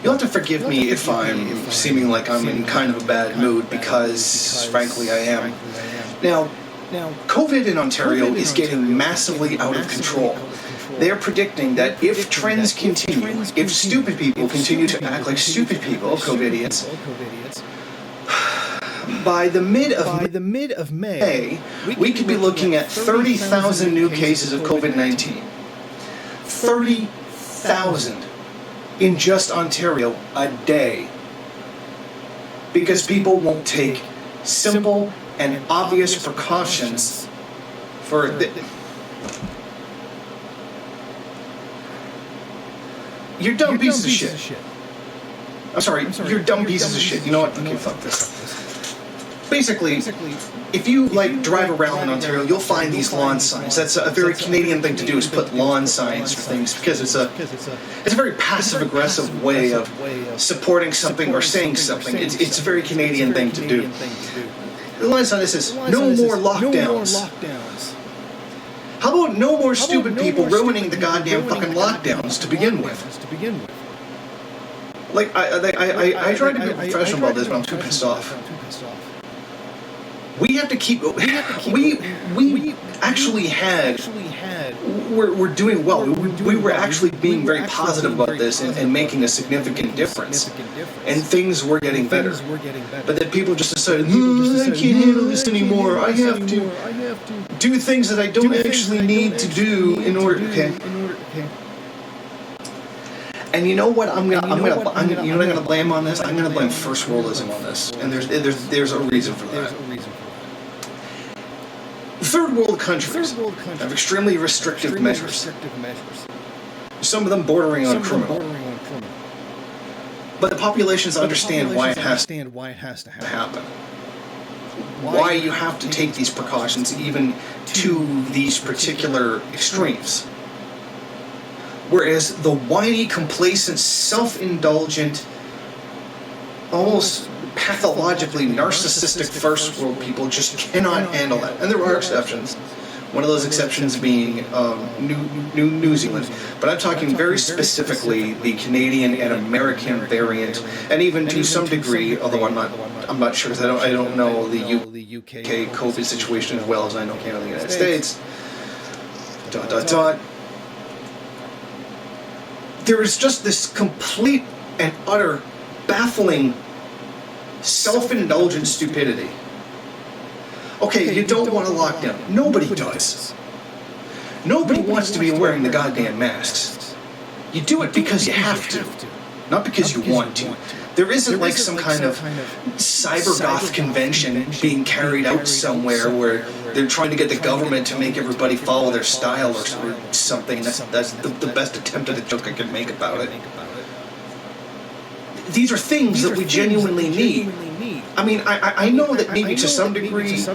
You'll have to forgive me if I'm seeming like I'm in kind of a bad mood, because frankly I am. Now, COVID in Ontario is getting massively out of control. They are predicting that if trends continue, if stupid people continue to act like stupid people, Covidits, by the mid of May, we could be looking at 30,000 new cases of COVID-19. 30,000 in just Ontario a day. Because people won't take simple and obvious precautions for you're dumb pieces of shit. I'm sorry, you're dumb pieces of shit. You know what? Okay, fuck this. Basically, if you like drive around in Ontario, you'll find these lawn signs. That's a very Canadian thing to do, is put lawn signs for things, because it's a very passive-aggressive way of supporting something or saying something. It's a very Canadian thing to do. The line sign says, "No more lockdowns." How about no more stupid people ruining the goddamn fucking lockdowns to begin with? Like, I tried to be professional about this, but I'm too pissed off. We have to keep. We actually had. We're doing well. We were actually being very positive about this and making a significant difference. And things were getting better. But then people just decided, I can't handle this anymore. I have to do things that I don't actually need to do in order. Okay. And you know what? I'm gonna blame on this. I'm gonna blame first worldism on this. And there's a reason for that. Third world countries have extremely restrictive measures. Some of them bordering on criminal. But the populations understand why it has to happen. Why you have to take these precautions even to these particular extremes. Whereas the whiny, complacent, self-indulgent, almost pathologically narcissistic first world people just cannot handle that. And there are exceptions. One of those exceptions being New Zealand. But I'm talking very specifically the Canadian and American variant, and even to some degree, although I'm not sure, because I don't know the UK COVID situation as well as I know Canada and the United States. There is just this complete and utter baffling self-indulgent stupidity. Okay, you don't want a lockdown. Nobody does. Nobody wants to be wearing the goddamn masks. You do it because you have to, not because you want to. There isn't like some kind of cyber-goth convention being carried out somewhere where they're trying to get the government to make everybody follow their style or something. That's the best attempt at a joke I can make about it. These are things that we genuinely need. I mean, I know that maybe to some degree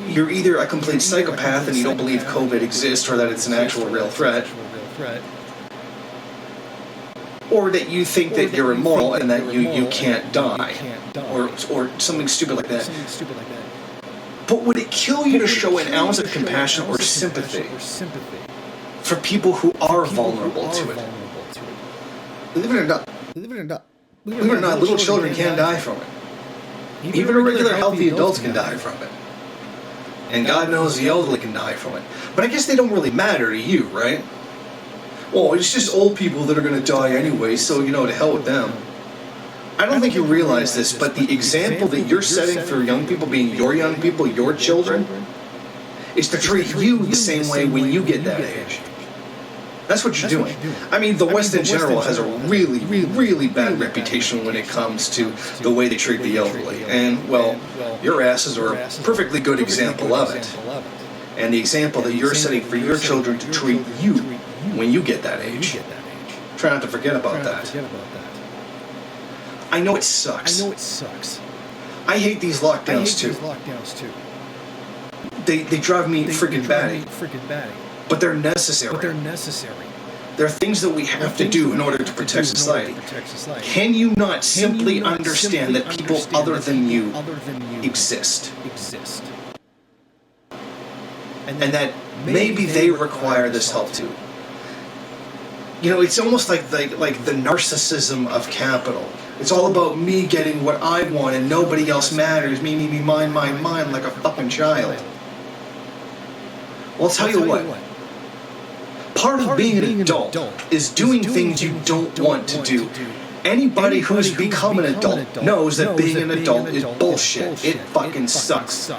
you're either a complete psychopath and you don't believe COVID exists or that it's an actual real threat, or that you think that you're immoral and that you can't die, or something stupid like that. But would it kill you to show an ounce of compassion or sympathy for people who are vulnerable to it? Believe it or not, little children can die from it. Even regular healthy adults can die from it. And God knows the elderly can die from it. But I guess they don't really matter to you, right? Well, it's just old people that are going to die anyway, so, to hell with them. I don't think you realize this, but the example that you're setting for young people, being your young people, your children, is to treat you the same way when you get that age. That's what you're doing. I mean, the West in general has a really, really bad reputation when it comes to the way they treat the elderly. And, well, your asses are a perfectly good example of it. And the example that you're setting for your children to treat you when you get that age. Try not to forget about that. I know it sucks. I hate these lockdowns too. They drive me friggin' batty. But they're necessary. There are things that we have to do in order to protect society. Can you not simply understand that people other than you exist? And that maybe they require this help too? You know, it's almost like the narcissism of capital. It's all about me getting what I want and nobody else matters. Me, mine, like a fucking child. Well, I'll tell you what. Part of being an adult is doing things you don't want to do. Anybody who's become an adult knows that being an adult is bullshit. It fucking sucks.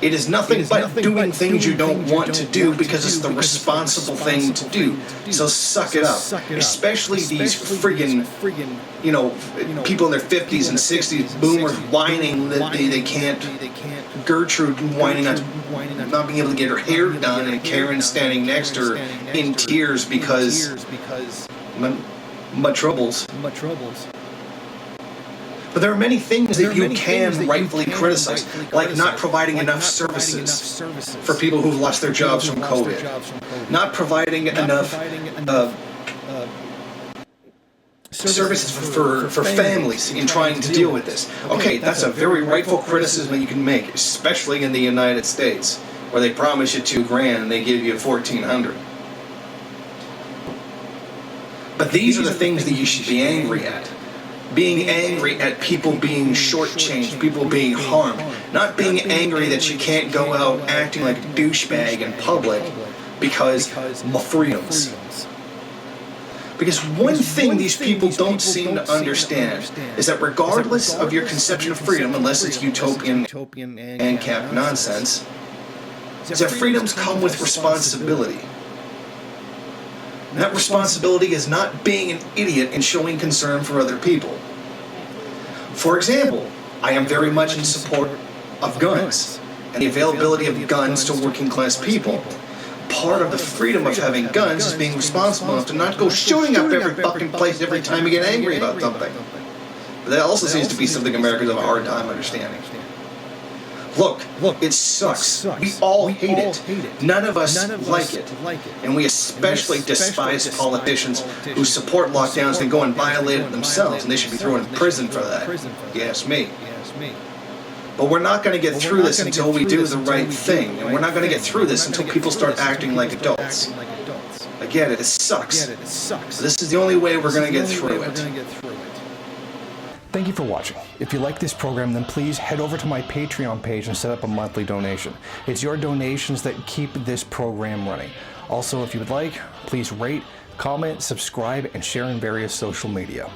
It is nothing but doing things you don't want to do because it's the responsible thing to do. So suck it up. Especially these friggin', you know, people in their 50s and 60s, boomers whining that they can't, Gertrude whining not being able to get her hair done, and Karen standing next to her in tears because my troubles. But there are many things that you can rightfully criticize, like not providing enough services for people who've lost their jobs from COVID, not providing enough services for families in trying to deal with this. Okay, that's a very rightful criticism you can make, especially in the United States, where they promise you $2,000 and they give you $1,400. But these are the things that you should be angry at. Being angry at people being shortchanged, people being harmed. Not being angry that you can't go out acting like a douchebag in public because of freedoms. Because one thing these people don't seem to understand is that regardless of your conception of freedom, unless it's utopian and cap nonsense, is that freedoms come with responsibility. And that responsibility is not being an idiot and showing concern for other people. For example, I am very much in support of guns and the availability of guns to working class people. Part of the freedom of having guns is being responsible enough to not go shooting up every fucking place every time you get angry about something. But that also seems to be something Americans have a hard time understanding. Look, it sucks. We all hate it. None of us like it. And we especially despise politicians who support lockdowns and go and violate it themselves, and they should be thrown in prison for that. You ask me. But we're not going to get through this until we do the right thing, and we're not going to get through this until people start acting like adults. I get it, it sucks. But this is the only way we're going to get through it. Thank you for watching. If you like this program, then please head over to my Patreon page and set up a monthly donation. It's your donations that keep this program running. Also, if you would like, please rate, comment, subscribe, and share in various social media.